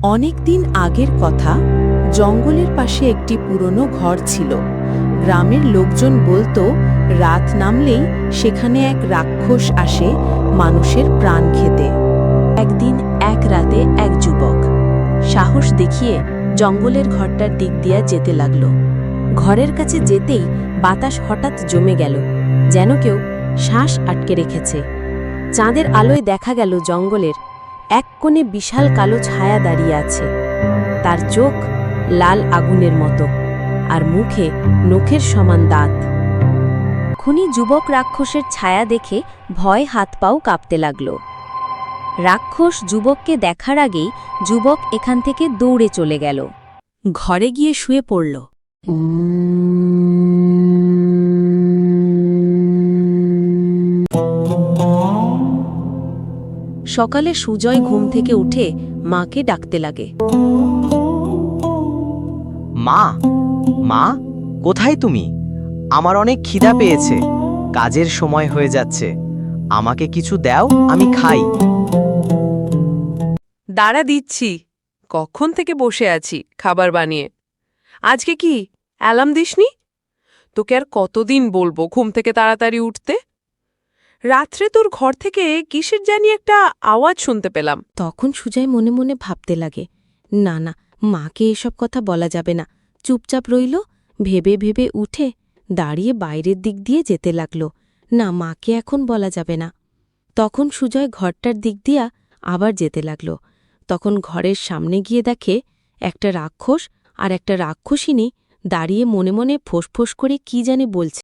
অনেক দিন আগের কথা, জঙ্গলের পাশে একটি পুরনো ঘর ছিল। গ্রামের লোকজন বলতো রাত নামলেই সেখানে এক রাক্ষস আসে মানুষের প্রাণ খেতে। একদিন এক রাতে এক যুবক সাহস দেখিয়ে জঙ্গলের ঘরটার দিক দিয়া যেতে লাগল। ঘরের কাছে যেতেই বাতাস হঠাৎ জমে গেল, যেন কেউ শ্বাস আটকে রেখেছে। চাঁদের আলোয় দেখা গেল জঙ্গলের এক কোণে বিশাল কালো ছায়া দাঁড়িয়ে আছে। তার চোখ লাল আগুনের মতো, আর মুখে নখের সমান দাঁত। খুনি যুবক রাক্ষসের ছায়া দেখে ভয় হাত পাও কাঁপতে লাগল। রাক্ষস যুবককে দেখার আগেই যুবক এখান থেকে দৌড়ে চলে গেল, ঘরে গিয়ে শুয়ে পড়ল। সকালে সুজয় ঘুম থেকে উঠে মাকে ডাকতে লাগে। মা, মা, কোথায় তুমি? আমার অনেক খিদা পেয়েছে, কাজের সময় হয়ে যাচ্ছে। আমাকে কিছু দাও, আমি খাই। দাঁড়া দিচ্ছি। কখন থেকে বসে আছি খাবার বানিয়ে। আজকে কি অ্যালার্ম দিসনি? তোকে আর কতদিন বলবো ঘুম থেকে তাড়াতাড়ি উঠতে? রাত্রে তোর ঘর থেকে কিসের জানি একটা আওয়াজ শুনতে পেলাম। তখন সুজয় মনে মনে ভাবতে লাগে, না না, মাকে এসব কথা বলা যাবে না। চুপচাপ রইল, ভেবে ভেবে উঠে দাঁড়িয়ে বাইরের দিক দিয়ে যেতে লাগল। না, মাকে এখন বলা যাবে না। তখন সুজয় ঘরটার দিক দিয়া আবার যেতে লাগল। তখন ঘরের সামনে গিয়ে দেখে একটা রাক্ষস আর একটা রাক্ষসিনী দাঁড়িয়ে মনে মনে ফোঁস করে কি জানি বলছে।